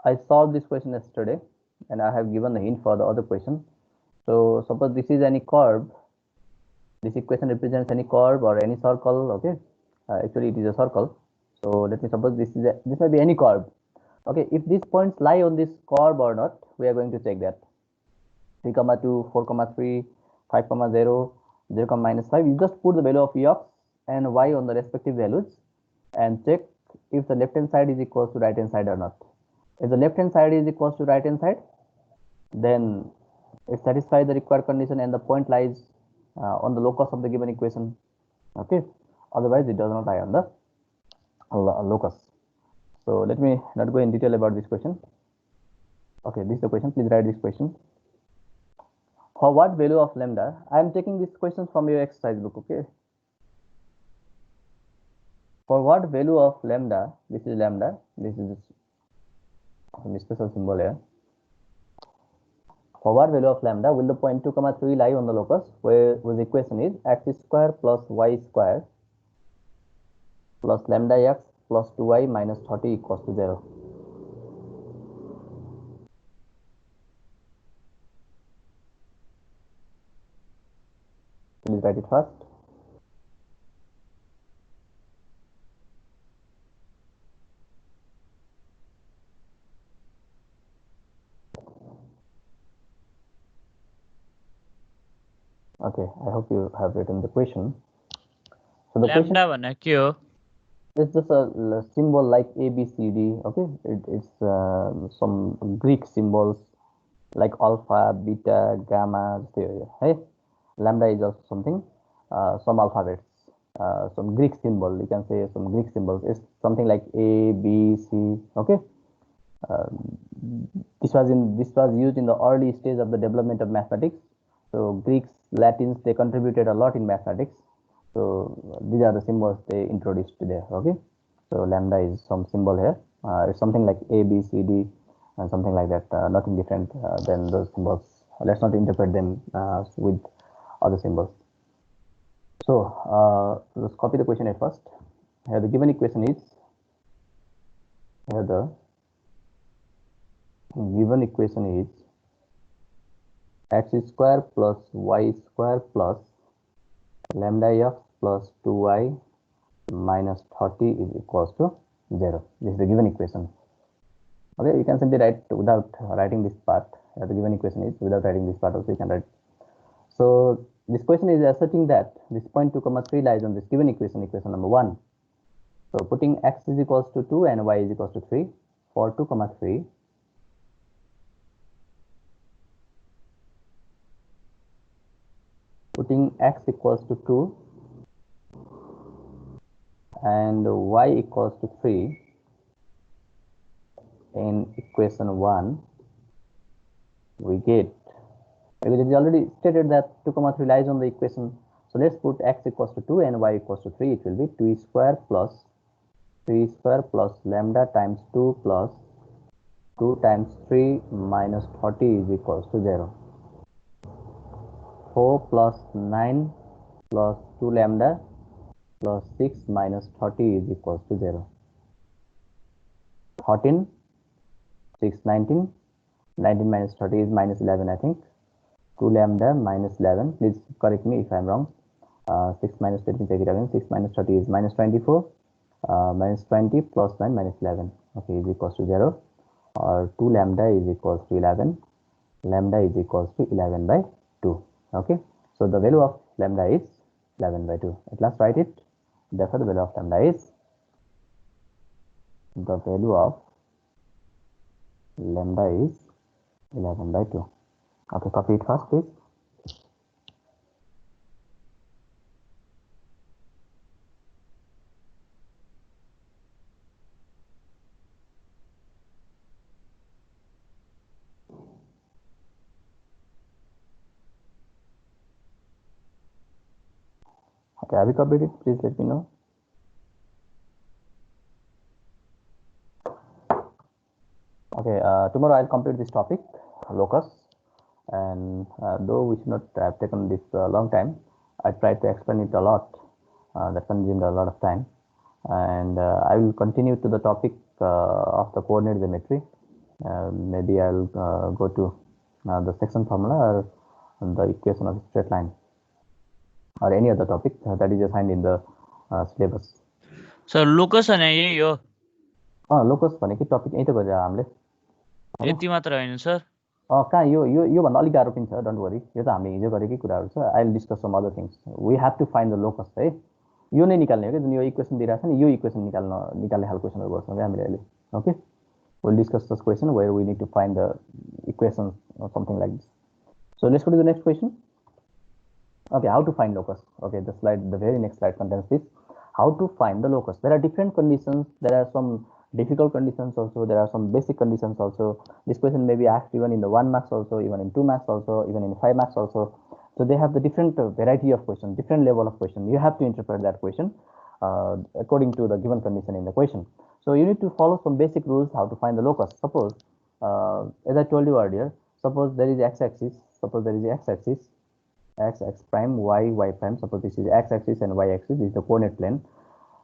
I solved this question yesterday and I have given the hint for the other question. So suppose this is any curve, this equation represents any curve or any circle, okay? Actually it is a circle. So let me suppose this may be any curve. Okay, if these points lie on this curve or not, we are going to check that. 3, 2, 4, 3, 5, 0, 0, -5. You just put the value of x and y on the respective values and check if the left hand side is equal to right hand side or not. If the left hand side is equal to right hand side, then it satisfies the required condition and the point lies on the locus of the given equation. Okay, otherwise it does not lie on the locus. So let me not go in detail about this question. Okay, this is the question. Please write this question. For what value of lambda? I am taking this question from your exercise book. Okay. For what value of lambda? This is lambda. This is some special symbol here. For what value of lambda will the point 2, 3 lie on the locus, where the equation is x square plus y square plus lambda x plus 2y minus 30 equals to 0. Please write it first. Okay, I hope you have written the question. So the lambda 1 Q. It's just a symbol like A, B, C, D. Okay, it's some Greek symbols like alpha, beta, gamma. Hey, lambda is also something, some alphabets, some Greek symbol. You can say some Greek symbols. It's something like A, B, C. Okay, this was used in the early stage of the development of mathematics. So Greeks, Latins, they contributed a lot in mathematics. So these are the symbols they introduced there. Okay, so lambda is some symbol here. It's something like A, B, C, D, and something like that. Nothing different than those symbols. Let's not interpret them with other symbols. So let's copy the question at first. Here the given equation is, here the given equation is x square plus y square plus lambda x plus 2y minus 30 is equals to 0. This is the given equation. Okay, you can simply write without writing this part. The given equation is without writing this part also you can write. So this question is asserting that this point 2, 3 lies on this given equation, equation number 1. So putting x is equals to 2 and y is equals to 3 for 2, 3. Putting x equals to 2 and y equals to 3 in equation 1, we get, because it is already stated that 2, 3 lies on the equation. So let's put x equals to 2 and y equals to 3. It will be 2 square plus 3 square plus lambda times 2 plus 2 times 3 minus 30 is equals to 0. 4 plus 9 plus 2 lambda plus 6 minus 30 is equals to 0. 13, 6, 19. 19 minus 30 is minus 11, I think. 2 lambda minus 11. Please correct me if I am wrong. 6 minus, let me take it again. 6 minus 30 is minus 24. Minus 20 plus 9 minus 11. Okay, is equals to 0. Or 2 lambda is equals to 11. Lambda is equals to 11 by 2. Okay, so the value of lambda is 11 by 2. At last write it. Therefore, the value of lambda is, the value of lambda is 11 by 2. Okay, copy it first, please. Okay, have you copied it? Please let me know. Okay, tomorrow I'll complete this topic, locus, and though we should not have taken this long time, I tried to explain it a lot. That consumed a lot of time, and I will continue to the topic of the coordinate geometry. Maybe I'll go to the section formula or the equation of straight line or any other topic that is assigned in the syllabus. Sir locus होइन यही हो locus भनेको topic यही त गरेर हामीले यति मात्र होइन सर कहाँ योभन्दा अलिक गाह्रो पनि छ डोन्ट वरी यो त हामीले हिजो गरेकै कुराहरू छ I will discuss some other things we have to find the locus है यो नै निकाल्ने हो कि जुन यो इक्वेसन दिइरहेको छ नि यो इक्वेसन निकाल्ने खालको क्वेसनहरू गर्छौँ क्या हामीले अहिले okay will discuss this question where we need to find the equation something like this so let's go to the next question okay, how to find locus. Okay, the very next slide contains this. How to find the locus. There are different conditions. There are some difficult conditions also. There are some basic conditions also. This question may be asked even in the 1 marks also, even in 2 marks also, even in 5 marks also. So they have the different variety of question, different level of question. You have to interpret that question according to the given condition in the question. So you need to follow some basic rules how to find the locus. Suppose, as I told you earlier, suppose there is x-axis. Suppose there is x-axis. X prime, y prime. Suppose this is x-axis and y-axis. This is the coordinate plane.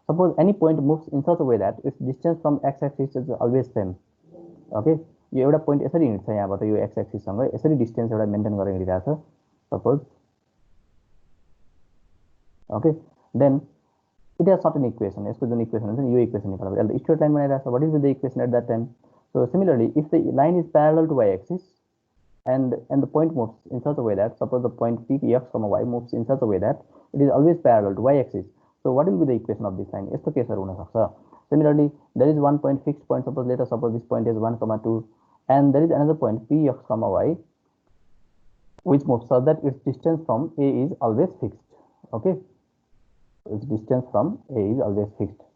Suppose any point moves in such a way that its distance from x-axis is always same. Okay, यो एउटा point यसरी हिँड्छ यहाँबाट यो x-axis सँग यसरी distance एउटा maintain गरेर हिँडिरहेछ suppose okay then it has certain equation यसको जुन इक्वेसन हुन्छ नि यो इक्वेसन निकाल्नु पर्यो स्ट्रेट लाइन बनाइरहेछ what is the equation at that time so similarly if the line is parallel to y-axis and the point moves in such a way that suppose the point p x comma y moves in such a way that it is always parallel to y-axis. So what will be the equation of this line? यस्तो केसहरु हुन सक्छ. Similarly, there is one point fixed point. Suppose this point is 1 comma 2, and there is another point p x comma y which moves so that its distance from a is always fixed. Okay, its distance from a is always fixed.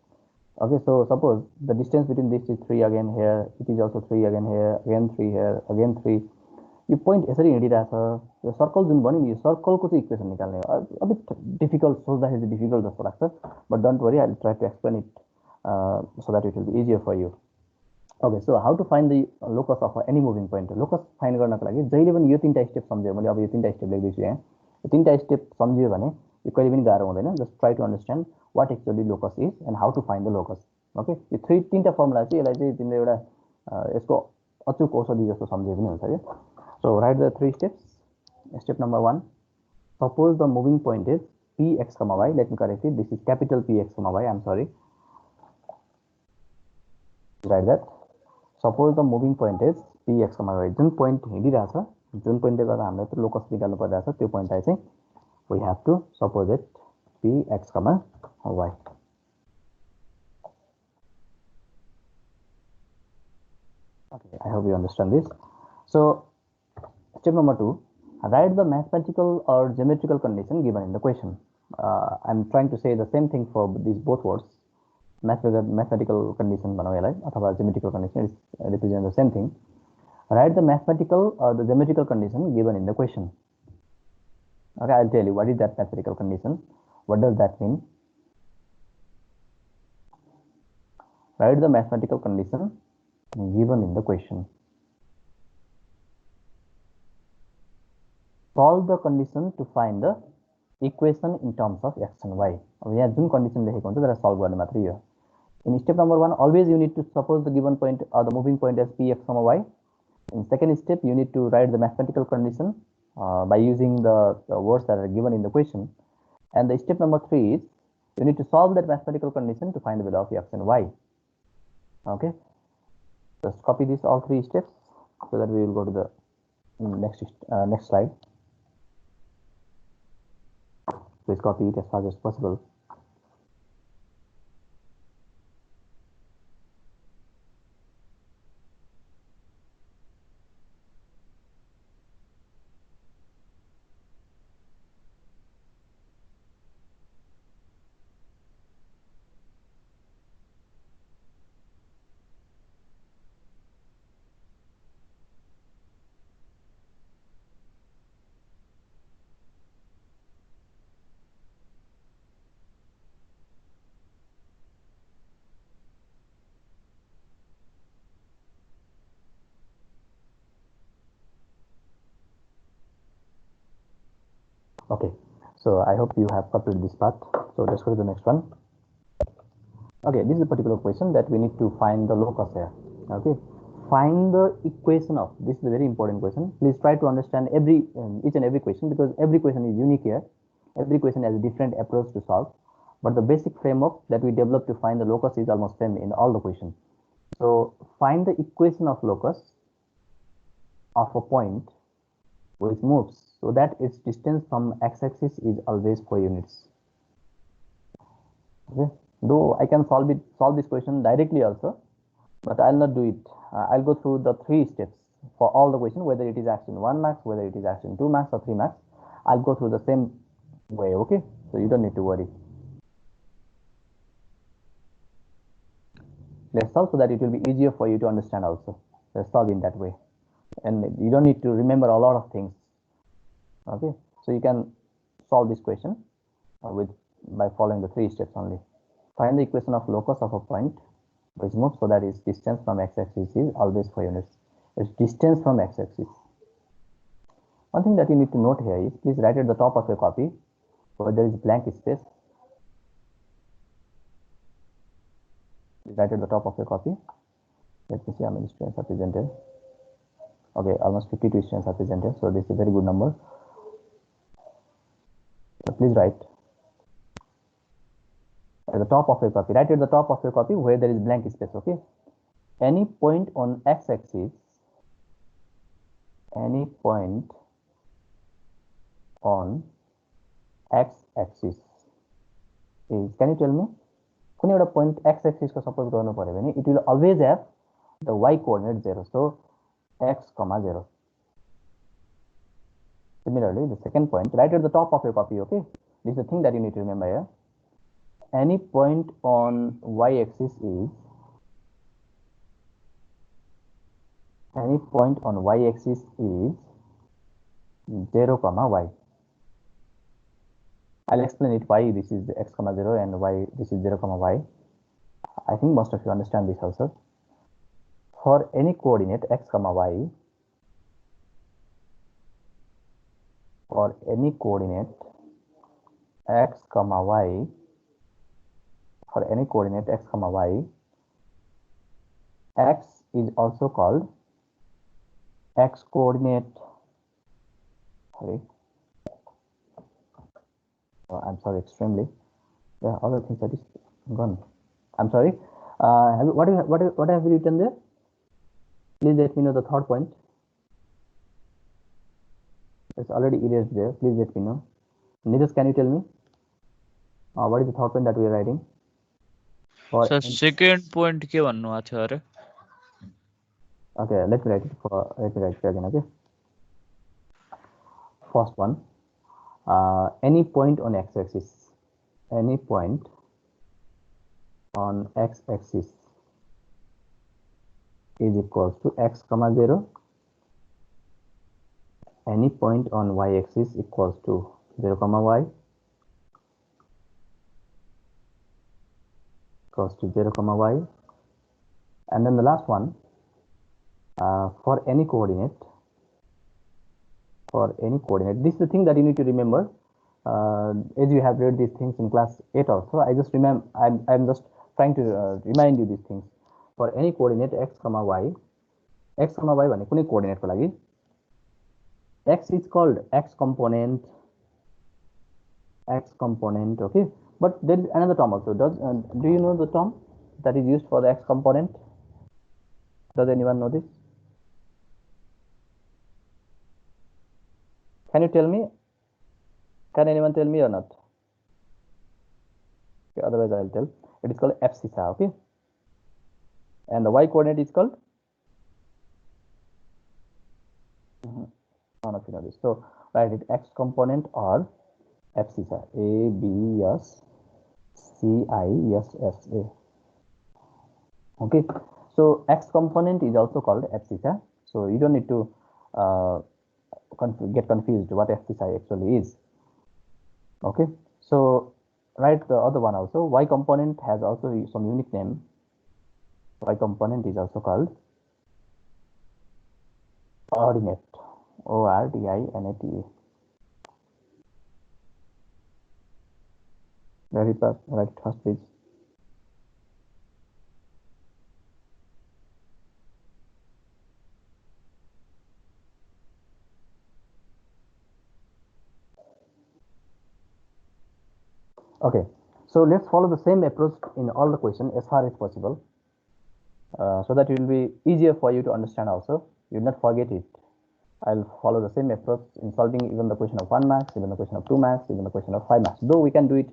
Okay, so suppose the distance between this is 3 again here. It is also 3 again here. Again 3 here. Again 3. Yo point यसरी हिँडिरहेछ यो circle जुन भन्यो नि यो सर्कलको चाहिँ equation निकाल्ने अलिक difficult सोच्दाखेरि चाहिँ difficult जस्तो लाग्छ but don't worry I will try to explain it so that it will be easier for you okay so how to find the locus of any moving point locus find गर्नको लागि जहिले पनि यो 3टा step सम्झ्यो मैले अब यो 3टा step लेख्दैछु यहाँ यो 3टा step सम्झ्यो भने यो कहिले पनि गाह्रो हुँदैन just try to understand what actually locus is and how to find the locus okay यो 3टा फर्मुला चाहिँ यसलाई चाहिँ तिमीले एउटा यसको अचुक औषधि जस्तो सम्झे पनि हुन्छ क्या So write the 3 steps. Step number 1. Suppose the moving point is px comma y. Let me correct it. This is capital Px comma y. I'm sorry. Write that. Suppose the moving point is px comma y. Jun point हिँडिरहेछ Jun point ले गर्दा हामीले त locus निकाल्नु परिरहेछ त्यो point लाई चाहिँ we have to suppose it px comma y. Okay, I hope you understand this. So step number 2, write the mathematical or geometrical condition given in the question. I'm trying to say the same thing for these both words. Mathematical condition अथवा geometrical condition is represent the same thing. Write the mathematical or the geometrical condition given in the question. Okay, I'll tell you what is that mathematical condition. What does that mean? Write the mathematical condition given in the question. Solve the condition to find the equation in terms of x and y. अब यहाँ जुन condition लेखेको हुन्छ त्यसलाई solve गर्ने मात्रै हो. In step number 1, always you need to suppose the given point or the moving point as px comma y. In second step, you need to write the mathematical condition by using the words that are given in the question. And the step number 3 is you need to solve that mathematical condition to find the value of x and y. Okay, just copy this all 3 steps so that we will go to the next slide. Please copy it as fast as possible. Okay, so I hope you have completed this part. So let's go to the next one. Okay, this is a particular question that we need to find the locus here. Okay, find the equation of, this is a very important question. Please try to understand each and every question, because every question is unique here. Every question has a different approach to solve, but the basic framework that we develop to find the locus is almost same in all the questions. So find the equation of locus of a point which moves so that its distance from x-axis is always 4 units. Okay, though I can solve this question directly also, but I'll not do it. I'll go through the 3 steps for all the question, whether it is asked in 1 marks, whether it is asked in 2 marks or 3 marks. I'll go through the same way. Okay, so you don't need to worry. Let's solve so that it will be easier for you to understand also. Let's solve in that way, and you don't need to remember a lot of things. Okay, so you can solve this question by following the 3 steps only. Find the equation of locus of a point which moves so that its distance from x-axis is always 4 units. Its distance from x-axis. One thing that you need to note here is, please write at the top of your copy where there is blank space. Please write at the top of your copy. Let me see how many students are presented. Okay, almost 52 students are presented, so this is a very good number. So please write at the top of your copy. Write at the top of your copy where there is blank space. Okay, any point on x-axis, any point on x-axis is, can you tell me, कुनै एउटा point x-axis को suppose गर्नु पर्यो भने it will always have the y coordinate 0, so x, 0. Similarly, the second point, right at the top of your copy. Okay, this is the thing that you need to remember here. Any point on y-axis is, any point on y-axis is 0, y. I'll explain it why this is x, 0 and why this is 0, y. I think most of you understand this also. For any coordinate x, y, for any coordinate x, y, for any coordinate x, y, x is also called x coordinate. Sorry. Oh, I'm sorry, extremely. Yeah, other things that is gone. I'm sorry. What have you written there? Please let me know the third point. It's already erased there. Please let me know. Nidus, can you tell me what is the third point that we are writing? Sir, second point के भन्नु भएको थियो अरे? Okay, let me write it again. Okay. First one, any point on x-axis, any point on x-axis is equals to x, 0. Any point on y-axis equals to 0, y, equals to 0, y. And then the last one, for any coordinate, this is the thing that you need to remember. As you have read these things in class 8 also, I just remember, I'm just trying to remind you these things. For any coordinate x, y, भने कुनै coordinate को लागि x is called x component, okay, but there is another term also. Do you know the term that is used for the x component? Does anyone know this? Can you tell me? Can anyone tell me or not? Okay, otherwise I'll tell. It is called abscissa. Okay, and the y coordinate is called, none of you know this, so write it x component or abscissa. A-B-S-C-I-S-S-A. Okay, so x component is also called abscissa, so you don't need to get confused what abscissa actually is. Okay, so write the other one also. Y component has also some unique name. Y component is also called ordinate. O-R-D-I-N-A-T-E. Write it first, please. Okay, so let's follow the same approach in all the questions as far as possible, so that it will be easier for you to understand also. You will not forget it. I'll follow the same approach in solving even the question of 1 marks, even the question of 2 marks, even the question of 5 marks. Though we can do it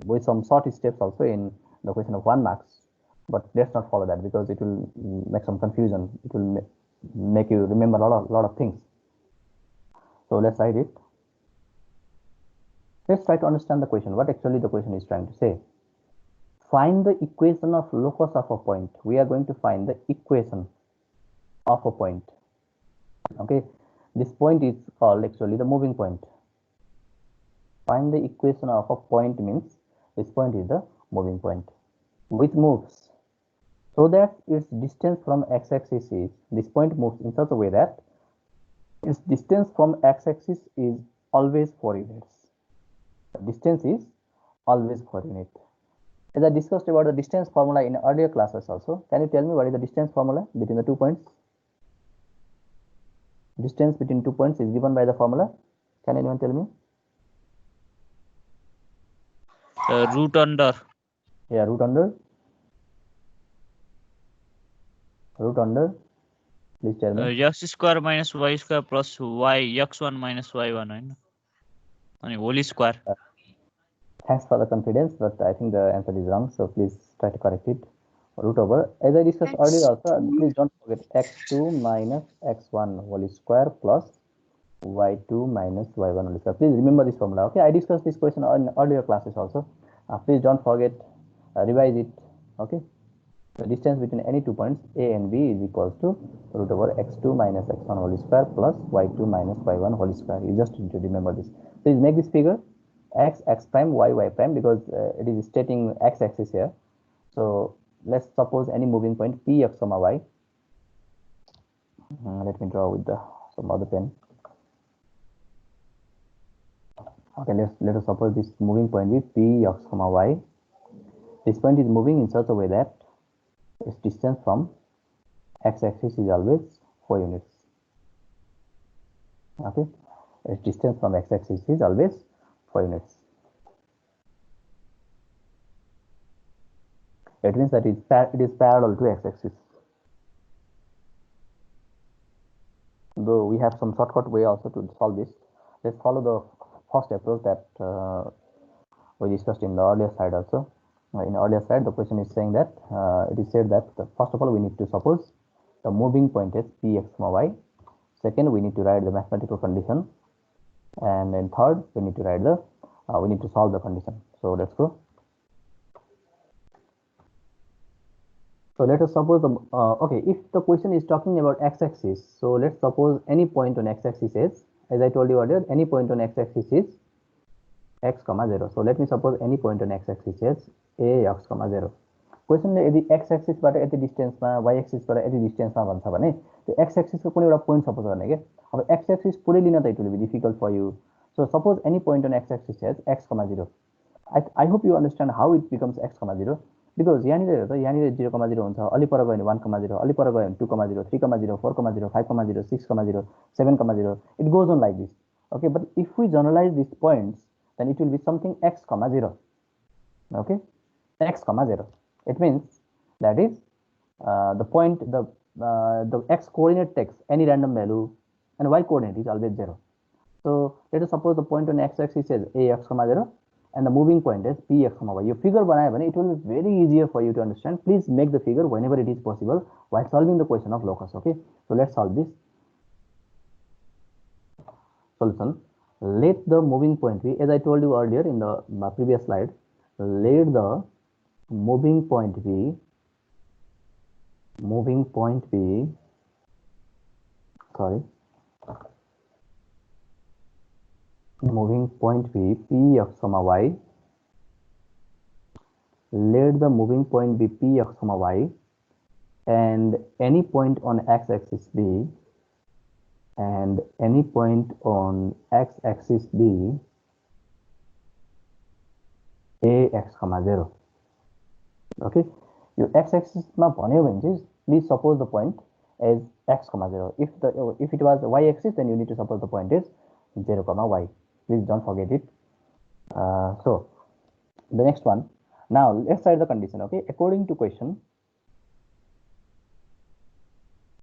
with some short steps also in the question of 1 marks, but let's not follow that because it will make some confusion. It will make you remember a lot of things. So let's write it. Let's try to understand the question, what actually the question is trying to say. Find the equation of locus of a point. We are going to find the equation of a point. Okay, this point is called actually the moving point. Find the equation of a point means this point is the moving point which moves so that its distance from x-axis is, this point moves in such a way that its distance from x-axis is always 4 units. The distance is always 4 units. As I discussed about the distance formula in earlier classes also, can you tell me what is the distance formula between the 2 points? Distance between 2 points is given by the formula. Can anyone tell me? Root under. Yeah, root under. Root under. Please tell me. X square minus y square plus y x1 minus y1 and whole square. Thanks for the confidence, but I think the answer is wrong. So please try to correct it. Root over. As I discussed earlier also, please don't forget x2 minus x1 whole square plus y2 minus y1 whole square. Please remember this formula. Okay, I discussed this question in earlier classes also. Please don't forget, revise it. Okay, the distance between any 2 points a and b is equals to root over x2 minus x1 whole square plus y2 minus y1 whole square. You just need to remember this. Please make this figure x prime, y prime, because it is stating x-axis here. So let's suppose any moving point p x comma y. Let me draw with some other pen. Okay, let us suppose this moving point be p x comma y. This point is moving in such a way that its distance from x-axis is always 4 units. Okay, its distance from x-axis is always 4 units. It means that it is parallel to x-axis. Though we have some shortcut way also to solve this. Let's follow the first approach that we discussed in the earlier slide also. In the earlier slide, the question is saying that it is said that first of all we need to suppose the moving point is p x comma y. Second, we need to write the mathematical condition, and then third, we need to write the we need to solve the condition. So let's go. So let us suppose the okay, if the question is talking about x-axis, so let's suppose any point on x-axis is, as I told you earlier, any point on x-axis is x comma 0. So let me suppose any point on x-axis is a x comma 0. क्वेसनले यदि x एक्सिसबाट यति डिस्टेन्समा y एक्सिसबाट यति डिस्टेन्समा भन्छ भने त्यो x एक्सिसको कुनै एउटा point suppose गर्ने के अब x axis पुरै लिन त it will be difficult for you so suppose any point on x axis is x, 0 I hope you understand how it becomes x, 0 because यहाँनिर हेर त यहाँनिर 0, 0 हुन्छ अलि पर गयो भने 1, 0 अलि पर गयो भने 2, 0 3, 0 4, 0 5, 0 6, 0 7, 0 it goes on like this. Okay, but if we generalize these points then it will be something x, 0. Okay, x, 0. It means that is the point, the x coordinate takes any random value and y coordinate is always 0. So let us suppose the point on x axis is a x, 0 and the moving point is p x, y. Your figure banaya bhane it will be very easier for you to understand. Please make the figure whenever it is possible while solving the question of locus. Okay, so let's solve this. Solution. Let the moving point be, as I told you earlier in the previous slide, let the moving point be sorry moving point be p x, y. Let the moving point be p x, y and any point on x-axis b and any point on x-axis b a x, 0. Okay, your x-axis ma bhanyo bhane chai please suppose the point as x, 0. If it was y-axis then you need to suppose the point is 0, y. Please don't forget it. So The next one. Now let's write the condition. Okay, according to question.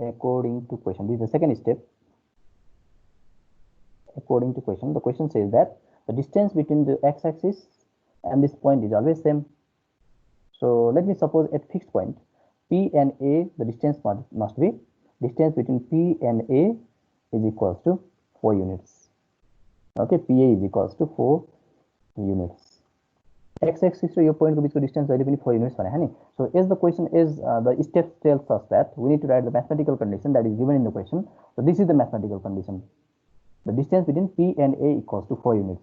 According to question, this is the second step. According to question, the question says that the distance between the x-axis and this point is always same. So let me suppose at fixed point P and A, the distance must be distance between P and A is equals to 4 units. Okay, PA is equals to 4 units. X-axis to your point को distance is 4 units. So as the question is, the step tells us that we need to write the mathematical condition that is given in the question. So this is the mathematical condition. The distance between P and A equals to 4 units.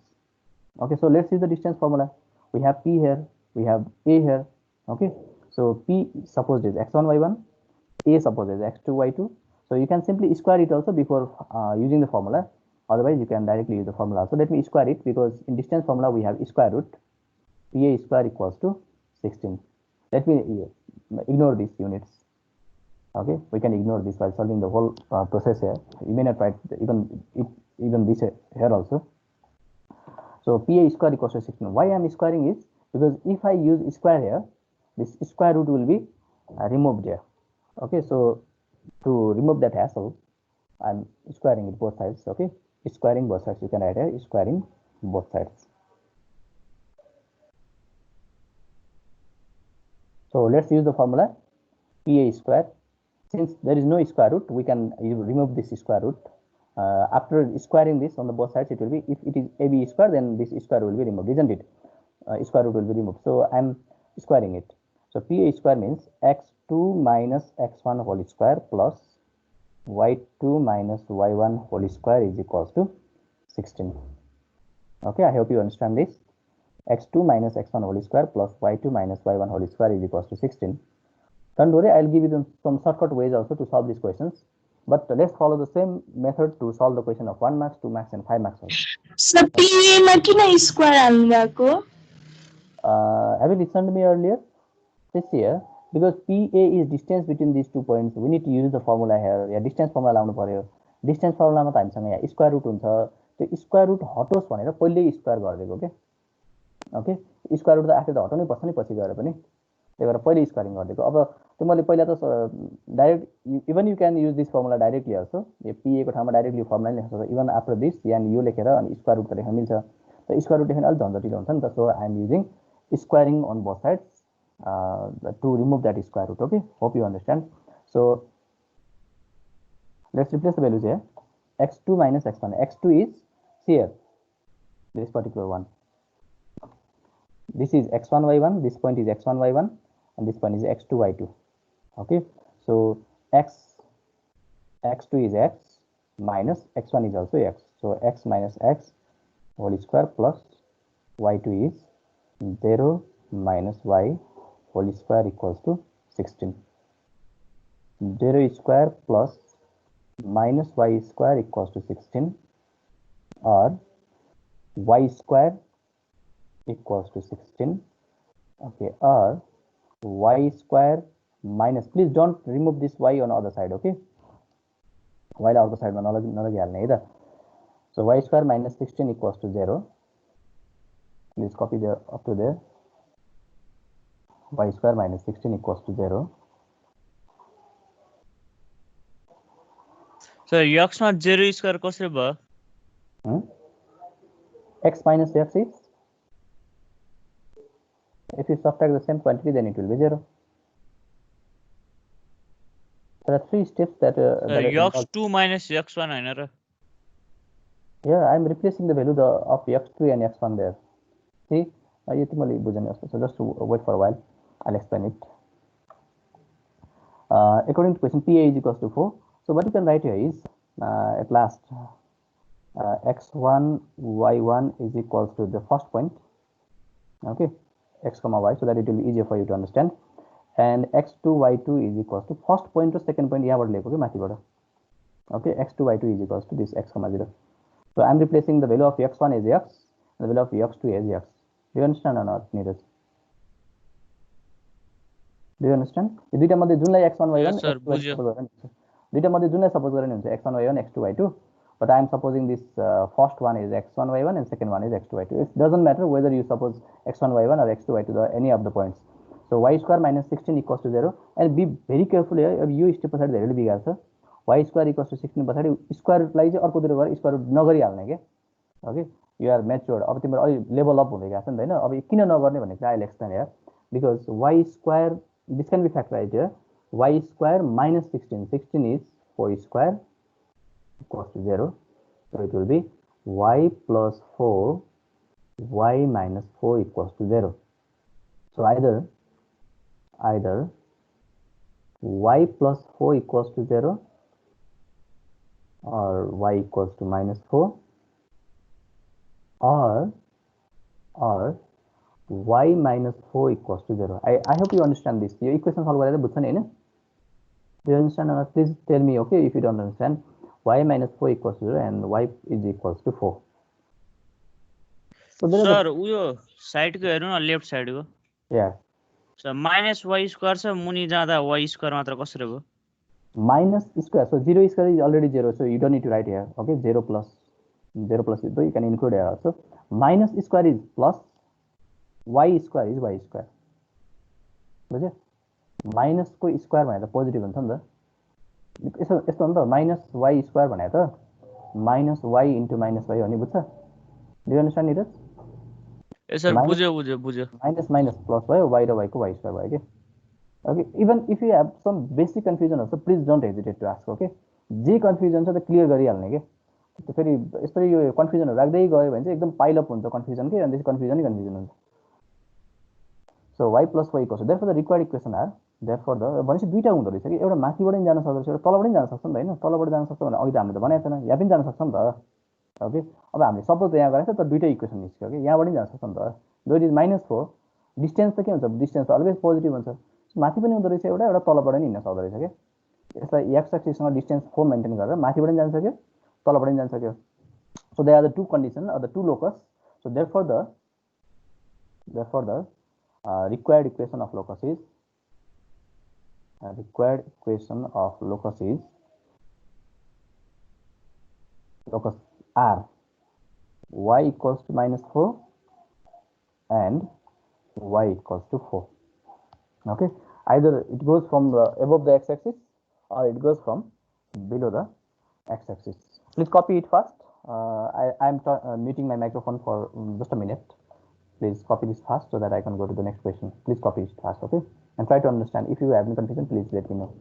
Okay, so let's use the distance formula. We have P here, we have A here. Okay, so P suppose is x1, y1, A suppose is x2, y2. So you can simply square it also before using the formula. Otherwise, you can directly use the formula. So let me square it, because in distance formula we have square root PA square equals to 16. Let me ignore these units. Okay, we can ignore this while solving the whole process here. You may not write even this here also. So PA square equals to 16. Why I am squaring is because if I use square here, this square root will be removed here. Okay, so to remove that hassle, I'm squaring it both sides. Okay, squaring both sides. You can write here squaring both sides. So let's use the formula PA square. Since there is no square root, we can remove this square root. After squaring this on the both sides, it will be, if it is AB square, then this square will be removed, isn't it? Square root will be removed. So I'm squaring it. So PA square means x2 minus x1 whole square plus y2 minus y1 whole square is equals to 16. Okay, I hope you understand this. X2 minus x1 whole square plus y2 minus y1 whole square is equals to 16. Don't worry, I'll give you some shortcut ways also to solve these questions. But let's follow the same method to solve the question of 1 marks, 2 marks, and 5 marks also. So PA मा किन square हाल्नु भएको? Have you listened to me earlier? This here, because PA is distance between these 2 points, we need to use the formula here. Yeah, distance formula लाउनु पर्यो. Distance formula मा त हामीसँग यहाँ स्क्वायर रुट हुन्छ. त्यो स्क्वायर रुट हटोस् भनेर पहिले स्क्वायर गरिदिएको के. ओके, स्क्वायर रुट त आखिर त हटाउनै पर्छ नि पछि गएर पनि. त्यही भएर पहिले स्क्वायरिङ गरिदिएको. अब त्यो मैले पहिला त direct, even you can use this formula directly also. Yo PA को ठाउँमा डाइरेक्टली फर्मुला लेख्न सक्छ. इभन आफ्टर दिस यहाँ यो लेखेर अनि स्क्वायर रुट त लेख्न मिल्छ. त स्क्वायर रुट लेख्न अलिक झन्झटिलो हुन्छ नि त. So I am using squaring on both sides to remove that square root. Okay, hope you understand. So let's replace the values here. X2 minus x1. X2 is here, this particular one. This is x1 y1, this point is x1 y1, and this point is x2 y2. Okay, so x2 is x minus x1 is also x. So x minus x whole square plus y2 is 0 minus y whole square equals to 16. 0 square plus minus y square equals to 16, or y square equals to 16. Okay, or y square minus, please don't remove this y on the other side. Okay, y the other side either. So y square minus 16 equals to 0. Please copy there up to there. Y square minus 16 equals to 0. So x मा 0 square कसरी भयो? X minus x is, if you subtract the same quantity, then it will be 0. There are 3 steps that x2 minus x1 Hahn raw? Yeah, I am replacing the value of x2 and x1 there. See, so just to wait for a while, I'll explain it. According to question, PA is equals to 4. So what you can write here is, at last, x1, y1 is equals to the first point. Okay, x comma y, so that it will be easier for you to understand. And x2, y2 is equals to first point to second point. Okay, x2, y2 is equals to this x comma 0. So I'm replacing the value of x1 as x, and the value of x2 as x. Do you understand or not, Neeraj? Do you understand? If दुईटा मध्ये जुनलाई x1 y1 x2 y2 दुईटा मध्ये जुनलाई suppose गर्ने हुन्छ x1 y1 x2 y2, but I am supposing this first one is x1 y1 and second one is x2 y2. It doesn't matter whether you suppose x1 y1 or x2 y2 any of the points. So y square minus 16 equals to 0, and be very careful here. अब यो step पछाडि धेरै बिगार्छ. Y square equals to 16 पछाडि square रुटलाई चाहिँ अर्कोतिर गएर square root नगरिहाल्ने के. Okay, you are matured. अब तिम्रो अलि लेभल अप हुँदै गएको छ नि हैन. अब किन नगर्ने भन्ने कुरा I'll explain here. Because y square, this can be factorized here. Y square minus 16, 16 is 4 square equals to 0. So it will be y plus 4, y minus 4 equals to 0. So either y plus 4 equals to 0 or y equals to minus 4 or y minus 4 equals to 0. I hope you understand this. Your equation solve गरेर बुझ्छ नि हैन? Do you understand or not? Please tell me, okay, if you don't understand. Y minus 4 equals to 0 and y is equals to 4. So there sir उयो साइडको हेर्नु न, left साइडको. Yeah. Sir minus y square छ, मुनि जाँदा y square मात्र कसरी भयो? Minus square. So 0 square is already 0. So you don't need to write here. Okay, 0 plus is 0. You can include here also. Minus square is plus. Y square is y square. बुझ्यो? Minus को square भने त positive हुन्छ नि त. यसो यस्तो हो नि त, माइनस y स्क्वायर भने त minus y into minus y हो नि, बुझ्छ? Do you understand Niraj? ए सर बुझ्यो. माइनस माइनस प्लस भयो, y र y को y स्क्वायर भयो के. Okay, even if you have some basic confusion also, please don't hesitate to ask. Okay, J confusion छ त क्लियर गरिहाल्ने के. त्यो फेरि यसरी यो कन्फ्युजनहरु राख्दै गयो भने चाहिँ एकदम पाइल अप हुन्छ कन्फ्युजन के, अनि त्यसै कन्फ्युजन हुन्छ. So y plus y equals, therefore the required equation are, therefore the भनेपछि दुईटा हुँदो रहेछ कि, एउटा माथिबाट नि जान सक्छ रहेछ, एउटा तलबाट नि जान सक्छ नि त हैन. तलबाट जान सक्छ भने अघि त हामीले त भनेको छैन, यहाँ पनि जान सक्छ नि त. ओके, अब हामीले सपोज यहाँ गरेछ त दुईटा इक्वेसन निस्क्यो के, यहाँबाट नि जान सक्छ नि त. दो इट इज -4, डिस्टेन्स त के हुन्छ, डिस्टेन्स त अलवेज पोजिटिभ हुन्छ. माथि पनि हुँदो रहेछ एउटा तलबाट नि हिँड्न सक्दो रहेछ के. यसलाई x एक्सिससँग डिस्टेन्स 4 मेन्टेन गरेर माथिबाट नि जान सक्यो, तलबाट नि जान सक्यो. So they are the two conditions or the two locus. So therefore the required equation of locus is locus R, y equals to -4 and y equals to 4. Okay, either it goes from the above the x-axis or it goes from below the x-axis. Please copy it fast. I am muting my microphone for just a minute. Please copy this fast so that I can go to the next question. Please copy it fast, okay? And try to understand. If you have any confusion, please let me know.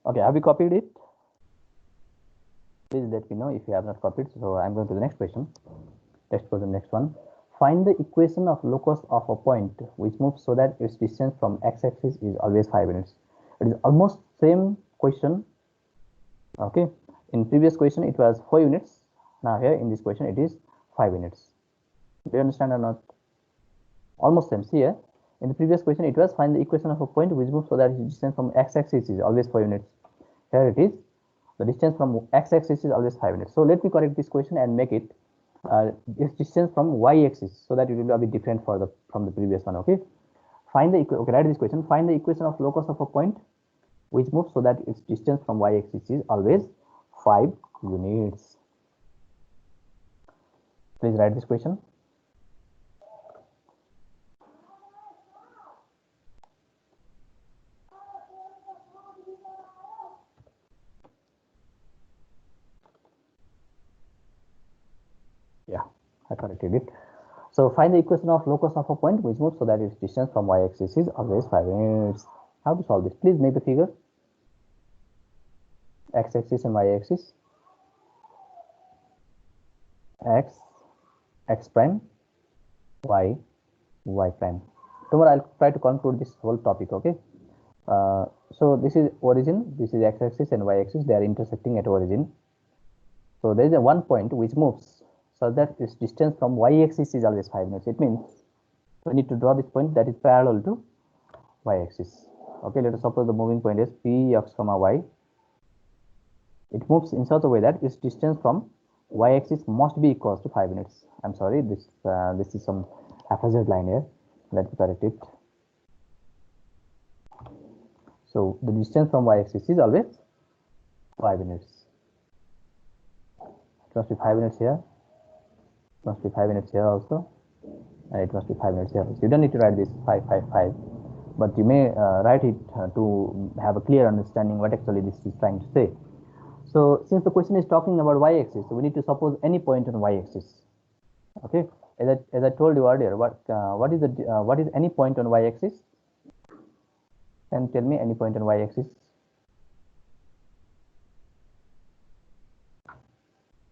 Okay, have you copied it? Please let me know if you have not copied. So I'm going to the next question. Let's go to the next one. Find the equation of locus of a point which moves so that its distance from x-axis is always 5 units. It is almost same question. Okay, in previous question it was 4 units. Now here in this question it is 5 units. Do you understand or not? Almost same. See here, in the previous question it was find the equation of a point which moves so that its distance from x-axis is always 4 units. Here it is, the distance from x-axis is always 5 units. So let me correct this question and make it its distance from y-axis, so that it will be a bit different from the previous one. Okay, find the write this question. Find the equation of locus of a point which moves so that its distance from y-axis is always 5 units. Please write this question. Yeah, I corrected it. So find the equation of locus of a point which moves so that its distance from y-axis is always 5 units. How to solve this? Please make the figure. X-axis and y-axis. X prime, y prime. Tomorrow I'll try to conclude this whole topic. Okay. So this is origin, this is x-axis and y-axis, they are intersecting at origin. So there is a one point which moves, so that its distance from y-axis is always 5 units. It means we need to draw this point that is parallel to y-axis. Okay, let us suppose the moving point is p x comma y. It moves in such a way that its distance from y-axis must be equal to 5 units. I'm sorry, this is some haphazard line here. Let me correct it. So the distance from y-axis is always 5 units. It must be 5 units here. It must be 5 units here also, and it must be 5 minutes here. So you don't need to write this 5, 5, 5, but you may write it to have a clear understanding what actually this is trying to say. So since the question is talking about y-axis, so we need to suppose any point on y-axis. Okay, as I told you earlier, what is any point on y-axis? Can tell me any point on y-axis?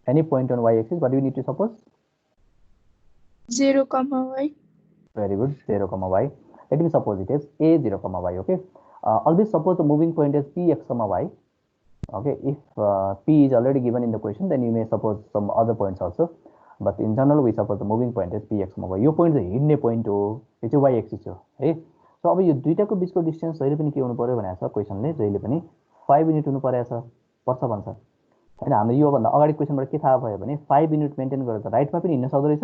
Any point on y-axis, what do you need to suppose? 0, y. Very good, 0, y. Let me suppose it is a 0, y. Okay, always suppose the moving point is p x, y. Okay, if p is already given in the question, then you may suppose some other points also. But in general, we suppose the moving point is p x, y. Yo point चाहिँ हिँड्ने point हो, यो चाहिँ y axis हो है. So अब यो दुईटाको बीचको distance जहिले पनि के हुनु पर्यो भनेको छ क्वेशनले, जहिले पनि 5 युनिट हुनु परेछ पर्छ भन्छ हैन. हाम्रो यो भन्दा अगाडि क्वेशनबाट के थाहा भयो भने 5 युनिट मेन्टेन गरेर त राइटमा पनि हिँड्न सक्दो रहेछ,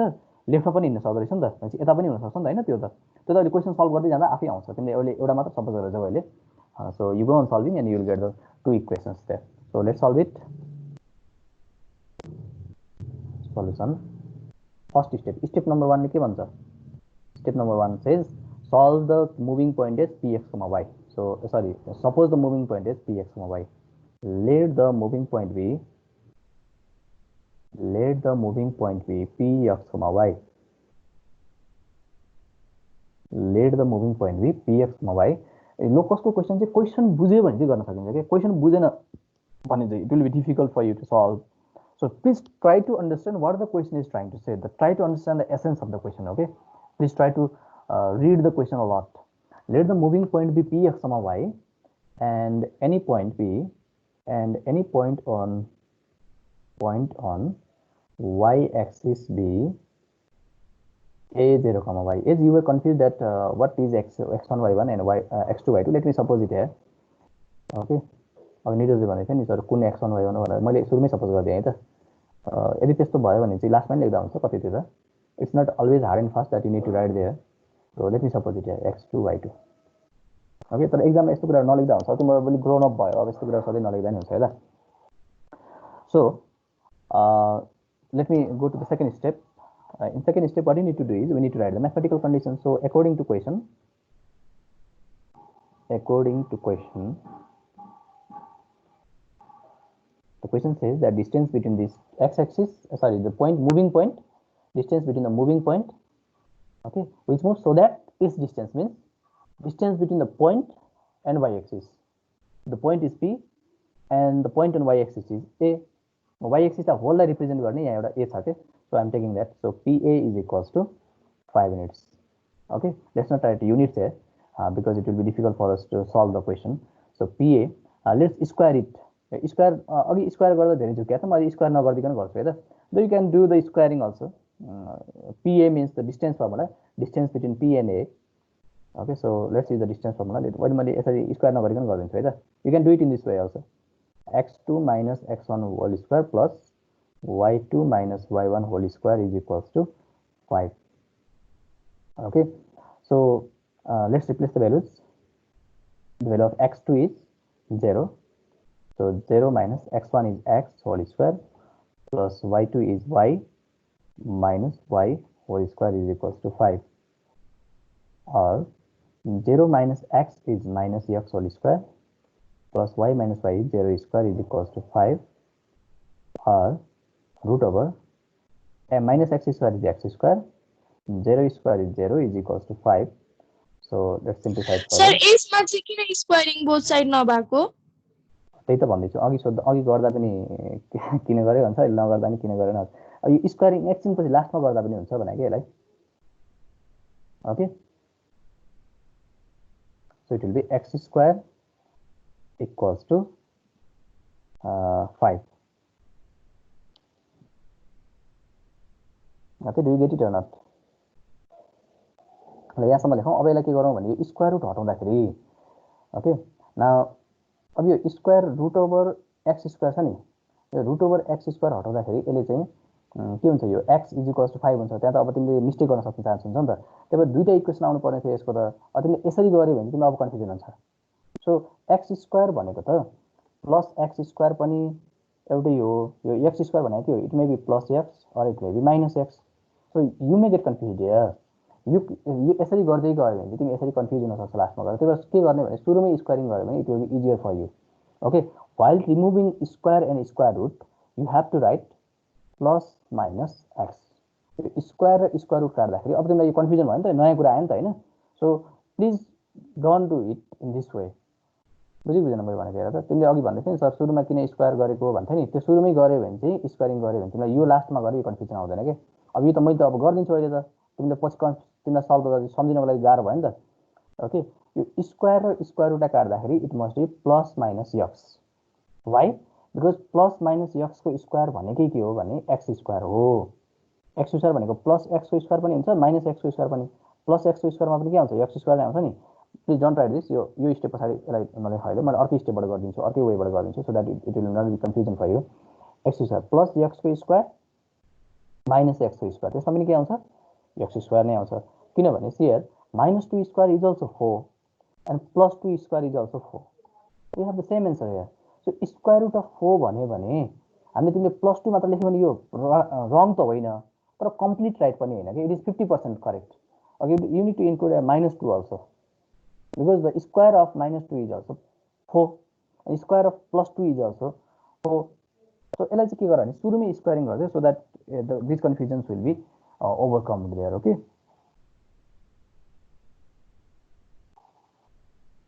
लेफ्टमा पनि हिँड्न सक्दो रहेछ नि त. भनेपछि यता पनि हुन सक्छ नि त हैन. त्यो त अहिले क्वेशन सल्भ गर्दै जाँदा आफै आउँछ. तिमीले अहिले एउटा मात्र सपोज गरेर जाऊ अहिले. So you go on solving and you will get the two equations there. So let's solve it. Solution. First step. Step number 1 ke bhन्छ? Step number 1 says solve the moving point as p x, y. So sorry, suppose the moving point is p x, y. Let the moving point be p x, y. Let the moving point be p x, y. Locus को question चाहिँ question बुझ्यो भने चाहिँ गर्न सकिन्छ के. Question बुझेन भने चाहिँ it will be difficult for you to solve. So please try to understand what the question is trying to say. Try to understand the essence of the question. Okay, please try to read the question a lot. Let the moving point be p x, y, and any point p and any point on y axis be a 0, y. As you were confused that what is x1, y1 and x2, y2, let me suppose it here. Okay, अब निरजले भनेको थियो नि sir कुन x1, y1 भनेर मैले सुरुमै suppose गरिदिएँ है त. यदि त्यस्तो भयो भने चाहिँ लास्टमा लेख्दा हुन्छ कतैतिर. It's not always hard and fast that you need to write there. So let me suppose it here x2, y2. Okay, तर एक्जाममा यस्तो कुरा नलेख्दा हुन्छ. तिम्रो पनि ग्रोन अप भयो, अब यस्तो कुरा सधैँ नलेख्दा नि हुन्छ है ल. So let me go to the second step. In second step, what you need to do is we need to write the mathematical condition. So according to question, the question says that distance between this x-axis, the moving point, distance between the moving point, okay, which moves, so that its distance means distance between the point and y-axis. The point is p and the point on y-axis is a. Y-axis the whole represent गर्ने यहाँ एउटा a छ के. So I'm taking that. So PA is equals to 5 units. Okay, let's not write units here because it will be difficult for us to solve the question. So PA, let's square it. Square अघि square गर्दा धेरै झुक्या छ, म अहिले square नगर्दिकन गर्छु है त. So you can do the squaring also. PA means the distance formula, distance between P and A. Okay, so let's use the distance formula. मैले मैले यसरी square नगरिकन गरिदिन्छु है त. You can do it in this way also. x2 minus x1 whole square plus y2 minus y1 whole square is equals to 5. Okay, so let's replace the values. The value of x2 is 0. So 0 minus x1 is x whole square plus y2 is y minus y whole square is equals to 5. Or 0 minus x is minus x whole square plus y minus y is 0 square is equals to 5. Or root over minus x square is x square, 0 square is 0 is equals to 5. So let's simplify it. Sir, यसमा चाहिँ किन squaring both side नभएको? त्यही त भन्दैछु. अघि गर्दा पनि किन गरे भन्छ, अहिले नगर्दा पनि किन गरेन. अब यो स्क्वायरिङ एकछिन पछि लास्टमा गर्दा पनि हुन्छ भने के यसलाई. Okay, So it will be x square equals to 5. Okay, do you get it or not? ल यहाँसम्म लेखौँ। अब यसलाई के गरौँ भने यो स्क्वायर रुट हटाउँदाखेरि ओके नाउ अब यो square root over x square छ नि, यो रुट ओभर एक्स स्क्वायर हटाउँदाखेरि यसले चाहिँ के हुन्छ, यो एक्स इज इक्वल्स टु 5 हुन्छ। त्यहाँ त अब तिमीले मिस्टेक गर्न सक्ने चान्स हुन्छ नि त। त्यही भएर दुईटा इक्वेसन आउनु पर्ने थियो यसको त। अब तिमीले यसरी गर्यो भने तिमीलाई अब कन्फ्युजन हुन्छ। सो एक्स स्क्वायर भनेको त प्लस एक्स स्क्वायर पनि एउटै हो। यो एक्स स्क्वायर भनेको के हो, it may be plus x or it may be minus x. So you may get confuse here. यो यसरी गर्दै गयो भने तिमी यसरी कन्फ्युज हुन सक्छ लास्टमा गएर। त्यही भएर के गर्ने भने सुरुमै स्क्वायरिङ गर्यो भने it will be easier for you. Okay, while removing square and square root you have to write plus minus x. Square र स्क्वायर रुट काट्दाखेरि अब तिमीलाई यो कन्फ्युजन भयो नि त, नयाँ कुरा आयो नि त होइन। So please don't do it in this way. बुझेन मैले भनेको? हेर त, तिमीले अघि भन्दै थियौ नि सर सुरुमा किन स्क्वायर गरेको भन्थ्यो नि, त्यो सुरुमै गऱ्यो भने चाहिँ स्क्वायरिङ गऱ्यो भने तिमीलाई यो लास्टमा गऱ्यो यो कन्फ्युजन आउँदैन कि। अब यो त मैले त अब गरिदिन्छु अहिले त, तिमीले पछि तिमीलाई सल्भ गर्दा सम्झिनको लागि गाह्रो भयो नि त। ओके, यो स्क्वायर र स्क्वायर रुट काट्दाखेरि it must be plus minus x. Why? Because plus minus एक्सको स्क्वायर भनेकै के हो भने एक्स स्क्वायर हो। एक्स स्क्वायर भनेको प्लस एक्सको स्क्वायर पनि हुन्छ, माइनस एक्सको स्क्वायर पनि। प्लस एक्सको स्क्वायरमा पनि के आउँछ, एक्स स्क्वायर नै आउँछ नि। Please don't write this. यो स्टेप पछाडि यसलाई नलेख अहिले, मैले अर्कै स्टेपबाट गरिदिन्छु, अर्कै वेबाट गरिदिन्छु, so that it will not be confusion for you. X square plus एक्सको स्क्वायर माइनस एक्सको स्क्वायर, त्यसमा पनि के आउँछ, एक्स स्क्वायर नै आउँछ। किनभने here minus 2 square is also 4 and plus 2 square is also 4। We have the same answer here. So square root of 4 भन्यो भने हामीले तिमीले प्लस 2 मात्र लेख्यो भने यो रङ त होइन, तर कम्प्लिट राइट पनि होइन कि। It is 50% correct. Okay, you need to include minus 2 also, because the square of minus 2 is also 4, square of plus 2 is also 4। So यसलाई चाहिँ के गर भने सुरुमै स्क्वायरिङ गर्दै, so that this confusions will be overcome there. Okay,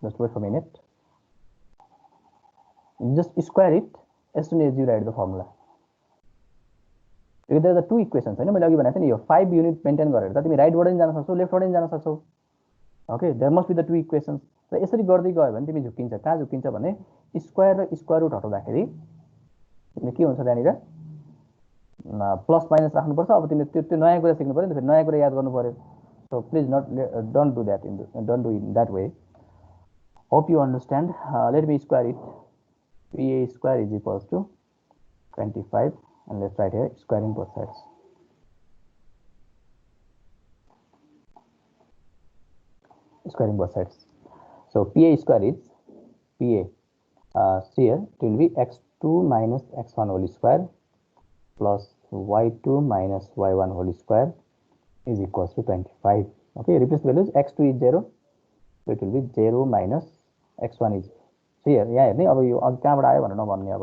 just wait for a minute. You just square it as soon as you write the formula. Because there are the two equations हैन, मैले अघि भनेको थिएँ नि, यो 5 unit maintain गरेर त तिमी राइटबाट पनि जान सक्छौ, लेफ्टबाट पनि जान सक्छौ। Okay, there must be the two equations. र यसरी गर्दै गयो भने तिमी झुक्किन्छ। कहाँ झुक्किन्छ भने स्क्वायर र स्क्वायर रुट हटाउँदाखेरि तिमीले के हुन्छ त्यहाँनिर प्लस माइनस राख्नुपर्छ। अब तिमीले त्यो नयाँ कुरा सिक्नु पर्यो नि, फेरि नयाँ कुरा याद गर्नु पर्यो। So please don't do in that way. Hope you understand. Let me square it. PA square is equals to 25, and let's write here squaring both sides. Squaring both sides. So PA square is PA. Here it will be x2 minus x1 whole square plus y2 minus y1 whole square is equals to 25. Okay, replace the values. x2 is 0, so it will be 0 minus x1 is here. यहाँ हेर्ने अब यो अघि कहाँबाट आयो भनेर नभन्ने। अब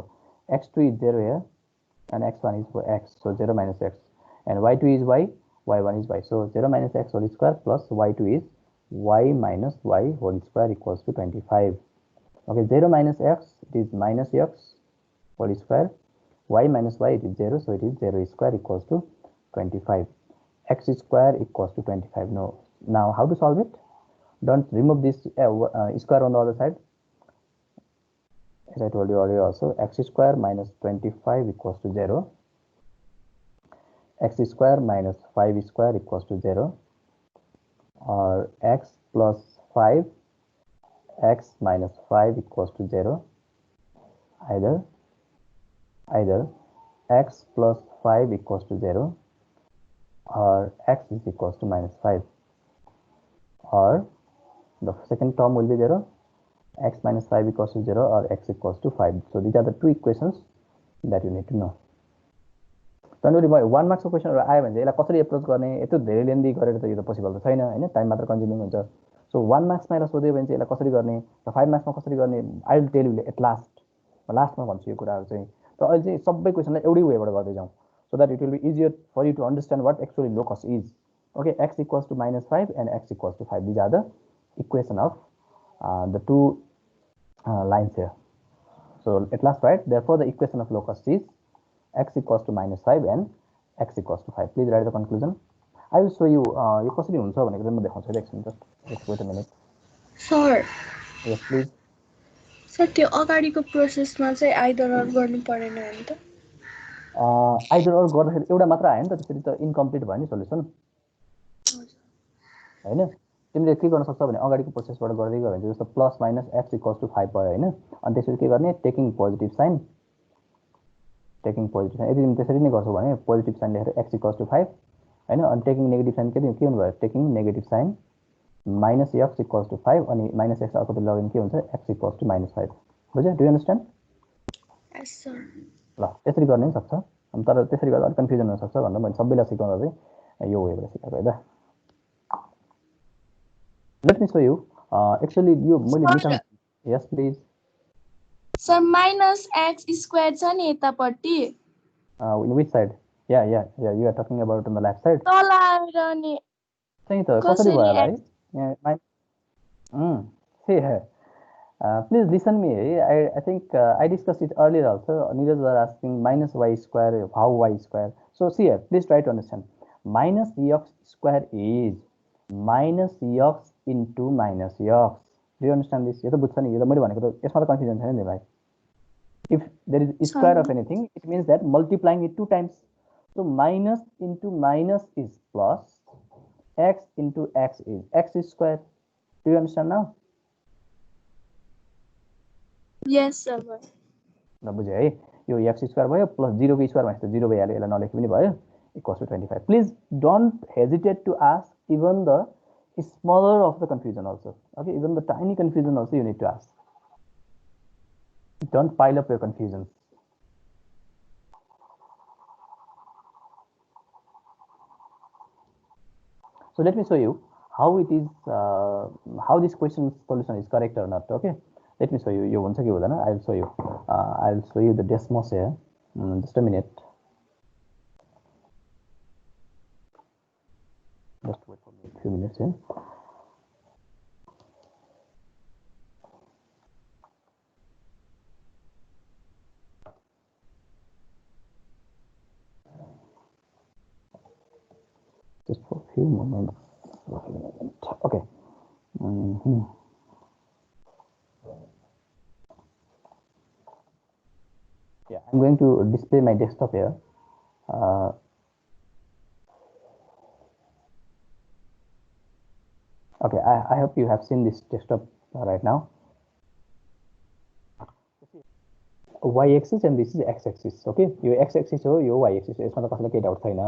x2 is 0 here and x1 is for x, so 0 minus x, and y2 is y, y1 is y, so 0 minus x whole square plus y2 is y minus y whole square equals to 25. Okay, 0 minus x, it is minus x whole square, y minus y, it is 0, so it is 0 square equals to 25. X square equals to 25. Now how to solve it? Don't remove this square on the other side. As I told you earlier also, x square minus 25 equals to 0. X square minus 5 square equals to 0. Or x plus 5, x minus 5 equals to 0. Either x plus 5 equals to 0, or x is equals to minus 5, or the second term will be 0, x minus 5 equals to 0, or x equals to 5. So these are the two equations that you need to know. तनूरी भयो 1 मार्क्सको क्वेशनहरु आयो भने यसलाई कसरी approach गर्ने, यति धेरै लेन्दी गरेर त यो त पोसिबल त छैन हैन, टाइम मात्र कन्ज्युमिङ हुन्छ। सो 1 मार्क्समा यसलाई सोध्यो भने चाहिँ यसलाई कसरी गर्ने र 5 मार्क्समा कसरी गर्ने, I will tell you at लास्टमा भन्छु यो कुराहरु चाहिँ। र अहिले चाहिँ सबै क्वेशनलाई एउटै वेबाट गर्दै जाउँ, so that it will be easier for you to understand what actually locus is. Okay, x equals to minus 5 and x equals to 5, these are the equation of the two lines here. So at last, right, therefore the equation of locus is x equals to minus 5 and x equals to 5. Please write the conclusion. I will show you यो कसरी हुन्छ भनेको चाहिँ म देखाउँछु एकछिन, just wait a minute. Sir Yes, please. Sir त्यो अगाडिको प्रोसेसमा चाहिँ आइदर अर गर्नु परेन नि त आइदर अर गर्दाखेरि एउटा मात्र आयो नि त, त्यसरी त इन्कम्प्लिट भयो नि सोल्युसन हैन। तिमीले के गर्न सक्छौ भने अगाडिको प्रोसेसबाट गर्दै गयो भने जस्तो plus minus x equals to 5 भयो हैन। अनि त्यसरी के गर्ने, टेकिङ पोजिटिभ साइन, यदि तिमी त्यसरी नै गर्छौ भने पोजिटिभ साइन लेखेर एक्स इक्वल्स टु 5 हैन। अनि टेकिङ नेगेटिभ साइन के हुनु भयो, taking negative sign minus x equals to 5 अनि माइनस एक्स अर्कोतिर लगेन के हुन्छ, एक्स इक्वल्स टु -5। बुझ्यो? Do you understand? Yes sir ल त्यसरी गर्ने नि सक्छ, तर त्यसरी गर्दा अलिक कन्फ्युजन हुनसक्छ भनेर मैले सबैलाई सिकाउँदा चाहिँ यो वेबाट सिकाएको है त। लेट मी सो यु एक्चुअली यो मैले निकाल्नु। Yes please sir minus x square छ नि यतापट्टि in which side? Yeah, you are talking about on the left side. तल आएर नि चाहिँ त कसरी भयो होला है यहाँ see here. Please listen me. I think I discussed it earlier also. Neeraj was asking minus y square, how y square. So see here, please try to understand. Minus x square is minus x into minus x. Do you understand this? यो त बुझ्छ नि, यो त मैले भनेको त यसमा त confusion छैन नि भाइ। If there is square of anything, it means that multiplying it 2 times. So minus into minus is plus, x into x is x square. Do you understand now? Yes sir ल बुझ्यो है, यो x square भयो plus 0 को square भनेपछि 0 भइहाल्यो, यसलाई नलेखे पनि भयो, equals to 25। Please don't hesitate to ask even the smaller of the confusion also, okay, even the tiny confusion also you need to ask. Don't pile up your confusions. So let me show you how it is, how this question solution is correct or not. Okay, let me show you. You want to give I'll show you. I'll show you the Desmos here. Just a minute. Just wait for me a few minutes here. Just for a few moments. Okay. Yeah, I'm going to display my desktop here. Okay, I hope you have seen this desktop right now. Y-axis and this is x-axis. Okay, your x-axis or your y-axis. यसमा त कसैलाई केही doubt छैन.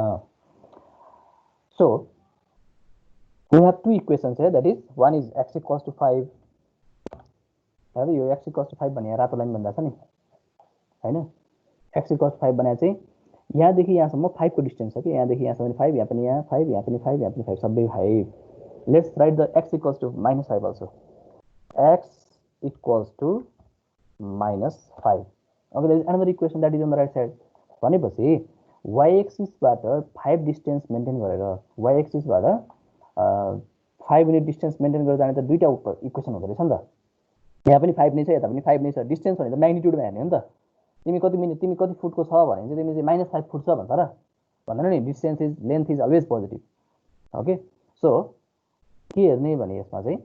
So we have two equations here. That is, one is x equals to 5. Yo x equals to 5 भने रातो line भन्दा छ नि हैन। x equals to 5 भने चाहिँ यहाँदेखि यहाँसम्म 5 को डिस्टेन्स छ कि, यहाँदेखि यहाँसम्म 5, यहाँ पनि यहाँ 5, यहाँ पनि 5, यहाँ पनि 5, सबै 5. Let's write the x equals to -5 also. X equals to -5. Okay, there is another equation that is on the right side. भनेपछि y-axis बाट 5 डिस्टेन्स मेन्टेन गरेर y-axis बाट 5 युनिट डिस्टेन्स मेन्टेन गरेर जाने त दुईटा इक्वेसन हुँदो रहेछ नि त। यहाँ पनि 5 नै छ, यता पनि 5 नै छ। डिस्टेन्स भने त म्याग्निट्युडमा हेर्ने हो नि त। तिमी कति फुटको छ भने चाहिँ तिमी चाहिँ -5 फुट छ भन्छ र, भन्दैन नि। Distance is length is always positive. Okay, so के हेर्ने भने यसमा चाहिँ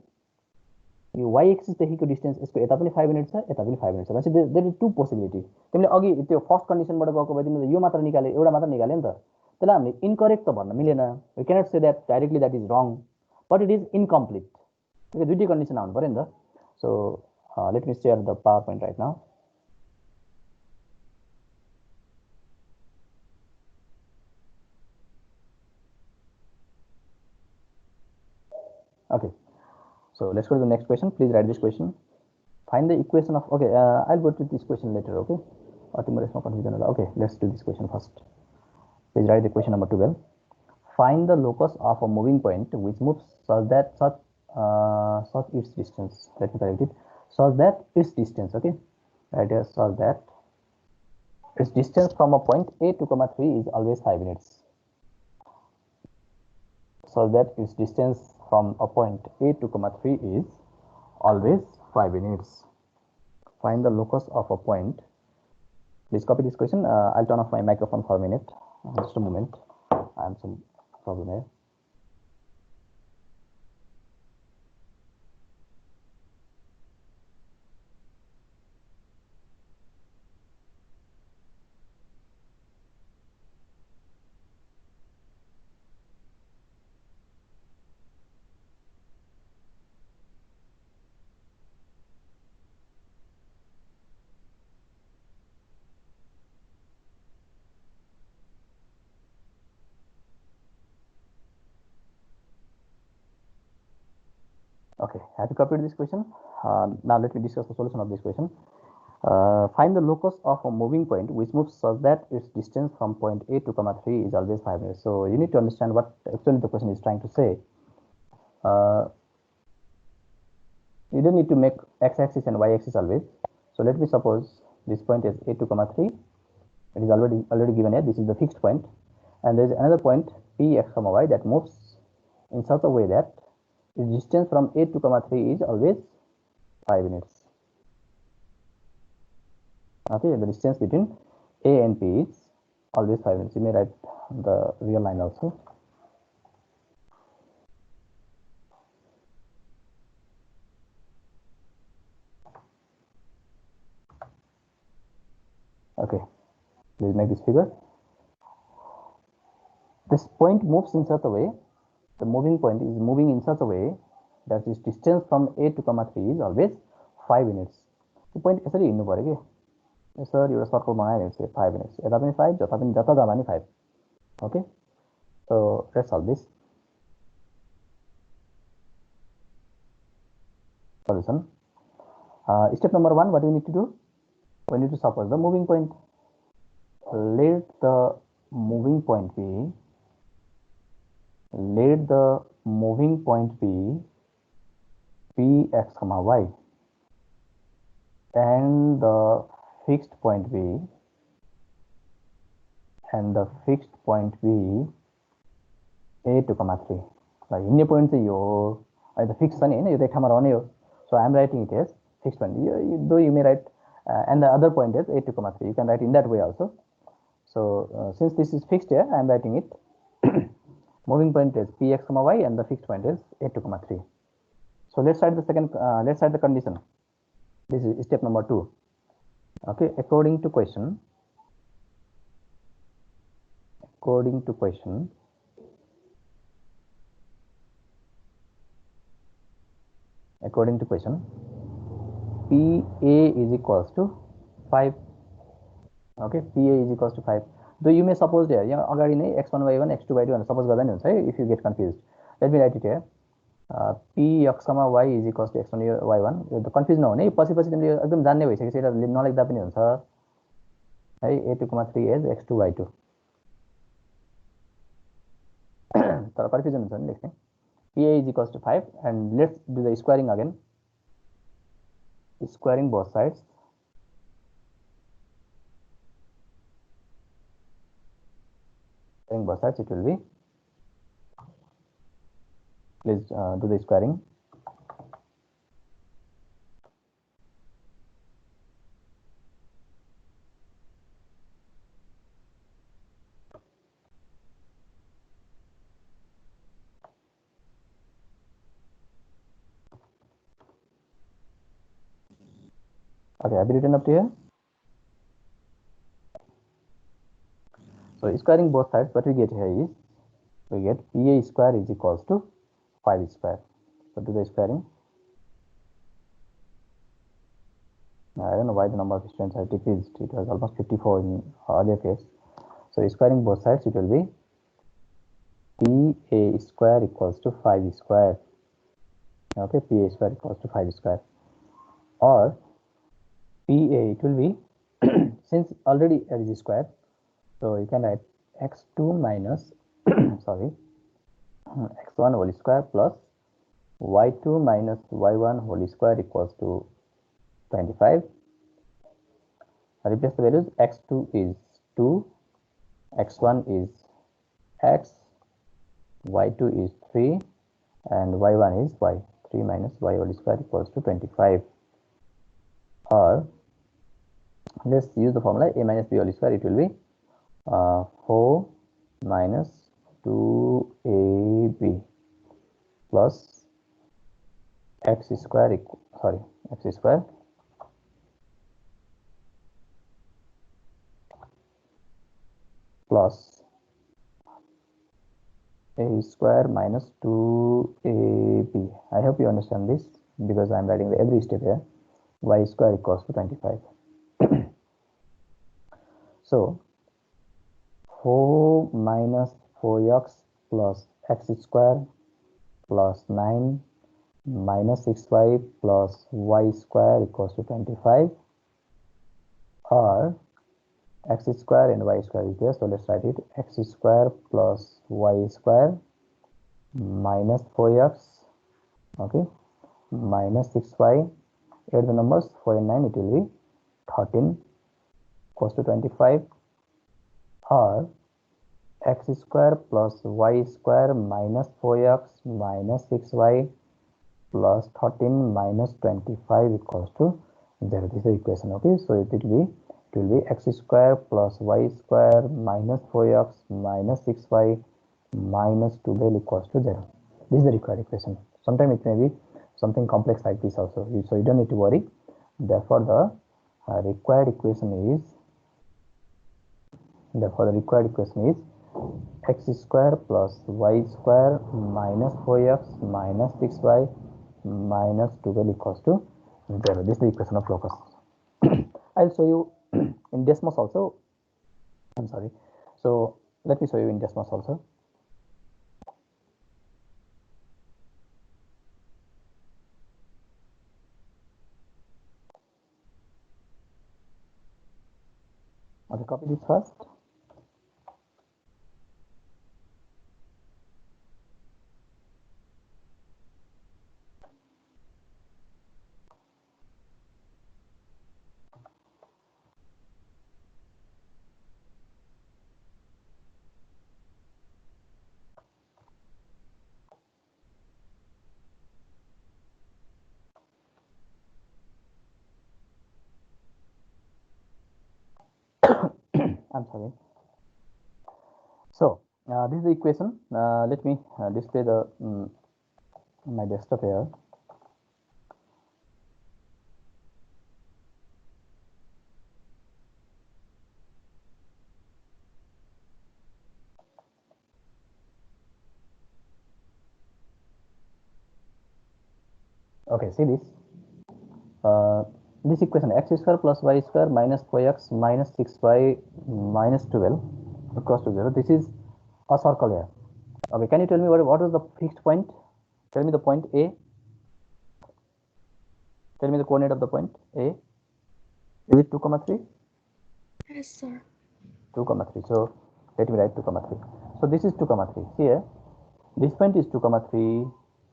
यो y-axis देखिको डिस्टेन्स, यसको यता पनि 5 युनिट छ, यता पनि 5 युनिट छ। भनेपछि देयर इज टु पोसिबिलिटी। तिमीले अघि त्यो फर्स्ट कन्डिसनबाट गएको भए तिमीले यो मात्र निकाले, एउटा मात्र निकाले नि त। त्यसलाई हामीले इनकरेक्ट त भन्न मिलेन। We cannot say that directly that is wrong, but it is incomplete. Okay, दुईटै कन्डिसन आउनु पर्यो नि त। So let me share the power point right now. Okay, so let's go to the next question. Please write this question. Find the equation of, okay, I'll go to this question later, okay? Okay, let's do this question first. Please write the question number 12. Find the locus of a moving point which moves such that such its distance. Let me correct it. Such that its distance, okay? Right here, such that its distance from a point A to comma 3 is always 5 units. So that its distance from a point A to comma 3 is always 5 units. Find the locus of a point. Please copy this question. I'll turn off my microphone for a minute. Just a moment. I have some problem here. Okay, so let me show you. This is the question. Find the locus of a point which moves such that such its distance. Okay, right here, such that its distance from a point A to comma 3 is always 5 units. Find the locus of a point. Please copy this question. I'll turn off my microphone for a minute. Just a moment. I have some problem here. Okay, have you copied this question? Now let me discuss the solution of this question. Find the locus of a moving point which moves such that its distance from point A to comma 3 is always 5 minutes. So you need to understand what actually the question is trying to say. You don't need to make x-axis and y-axis always. So let me suppose this point is A to comma 3. It is already given here. This is the fixed point, and there is another point P x comma y that moves in such a way that the distance from A to comma 3 is always 5 units. Okay, the distance between A and P is always 5 units. You may write the real line also. Okay, please make this figure. This point moves in such a way, the moving point is moving in such a way that its distance from A to comma 3 is always 5 units. The point यसरी हिँड्नु पर्यो के sir एउटा circle बनायो भने चाहिँ 5 minutes. यता पनि 5, जता जाँदा पनि 5. Okay, so let's solve this. Solution. Step number 1, what do we need to do? We need to suppose the moving point. Let the moving point be Px comma y, and the fixed point be A to comma 3. हिँड्ने point चाहिँ यो हो, अहिले त fix छ नि हैन, यो त एक ठाउँमा रहने हो. So I am writing it as fixed point. Though you may write and the other point is A to comma 3. You can write in that way also. So since this is fixed here, I am writing it. Moving point is Px comma y, and the fixed point is A to comma 3. So let's write the second. Let's write the condition. This is step number 2. Okay, according to question. PA is equals to 5. Okay, PA is equals to 5. Though you may suppose there, अगाडि नै x1 y1 x2 y2 suppose गर्दा नि हुन्छ है, if you get confused. Let me write it here. Px y is equals to x1 y1. यो त confuse नहुने, पछि तिमीले एकदम जान्ने भइसकेपछि यसलाई नलेख्दा पनि हुन्छ है. A to comma 3 is x2 y2. तर कन्फ्युजन हुन्छ नि लेख्ने. PA is equals to 5, and let's do the squaring again. Squaring both sides. It will be, please do the squaring. Okay, have you written up to here? So squaring both sides, what we get here is, we get PA square is equals to 5 square. So do the squaring. I don't know why the number of students have decreased. It was almost 54 in earlier case. So squaring both sides, it will be PA square equals to 5 square. Okay, PA square equals to 5 square. Or PA, it will be, since already there is square, so you can write x2 minus sorry, x1 whole square plus y2 minus y1 whole square equals to 25. Replace the values. X2 is 2, x1 is x, y2 is 3, and y1 is y. 3 minus y whole square equals to 25. Or let's use the formula a minus b whole square. It will be 4 minus 2ab plus x square plus a square minus 2ab. I hope you understand this, because I am writing every step here. Y square equals to 25. So 4 minus 4x plus x square plus 9 minus 6y plus y square equals to 25, or x square and y square is there. So let's write it x square plus y square minus 4x, okay, minus 6y. Add the numbers, 4 and 9, it will be 13 equals to 25, or x square plus y square minus 4x minus 6y plus 13 minus 25 equals to 0. This is the equation, okay. So it will be x square plus y square minus 4x minus 6y minus 12 equals to 0. This is the required equation. Sometimes it may be something complex like this also, so you don't need to worry. Therefore the required equation is x square plus y square minus 4x minus 6y minus 12 equals to 0. This is the equation of locus. I'll show you in Desmos also. I'm sorry. So let me show you in Desmos also. Okay, copy this first. I'm sorry. So this is the equation. Let me display the my desktop here. Okay, see this equation, x square plus y square minus 4x minus 6y minus 12 equals to 0. This is a circle here. Okay, can you tell me what is the fixed point? Tell me the point A. Tell me the coordinate of the point A. Is it 2, 3? Yes, sir. 2, 3. So let me write 2, 3. So this is 2, 3. See here, this point is 2, 3.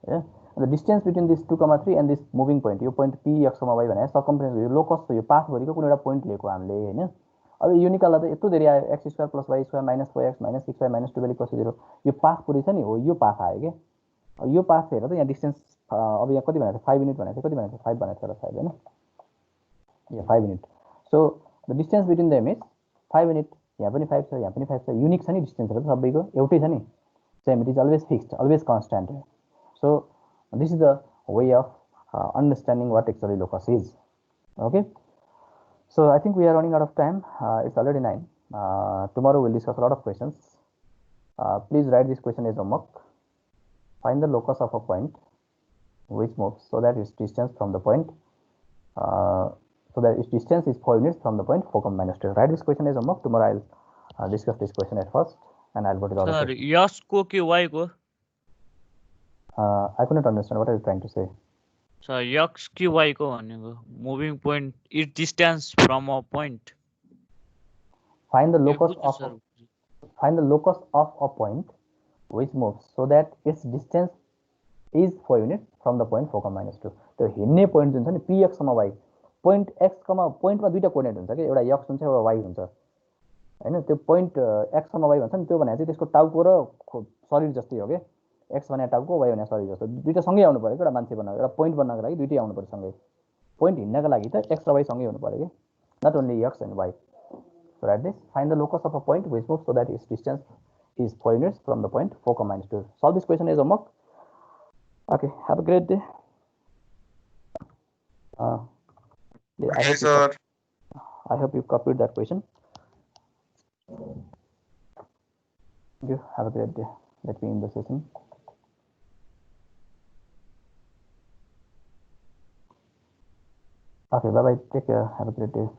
Yeah. And the distance between this 2, 3 and this moving point, yo point P x, y भने circumference यो locus यो path भरिको कुनै एउटा point लिएको हामीले हैन. अब यो निकाल्दा त यत्रो धेरै आयो, x square plus y square minus 4x minus 6y minus 12 equals to 0. Yo path पुरै छ नि, हो यो पाथ आयो के. यो पाथ हेर त यहाँ डिस्टेन्स अब यहाँ कति भनेको 5 युनिट भनेको कति भनेको 5 भनेको होला सायद हैन. यो 5 unit. So the distance between them is 5 unit. यहाँ पनि 5 छ, यहाँ पनि 5 छ. युनिक छ नि डिस्टेन्सहरु सबैको एउटै छ नि. Same, it is always fixed, always constant. So this is the way of understanding what actually locus is. Okay. So I think we are running out of time. It's already 9. Tomorrow we'll discuss a lot of questions. Please write this question as homework. Find the locus of a point which moves so that its distance from the point, so that its distance is 4 units from the point 4, minus 2. Write this question as homework. Tomorrow I'll discuss this question at first, and I'll go to the other question. Yes को कि y को? I couldn't understand what are you trying to say. So x कि y को भनेको moving point is distance from a point. Find the locus of a point which moves so that its distance is 4 units from the point 4, minus 2. त्यो हिँड्ने point जुन छ नि px, y, point x, point मा दुईटा coordinate हुन्छ के, एउटा x हुन्छ एउटा y हुन्छ हैन. त्यो point x, y भन्छ नि, त्यो भने चाहिँ त्यसको टाउको र शरीर जस्तै हो के. x भने टाउको, y भने शरीर जस्तो, दुईटा सँगै आउनु पर्यो के. एउटा मान्छे बनाएको एउटा point बन्नको लागि दुईटै आउनु पर्यो सँगै. point हिँड्नको लागि त x र y सँगै हुनु पर्यो के, not only x and y. So write this. Find the locus of a point which moves so that its distance is 4 units from the point 4, minus 2. Solve this question as homework. Okay, have a great day. I hope you copied that question. Thank you. Have a great day. Let me end the session. Okay, bye bye. Take care. Have a great day.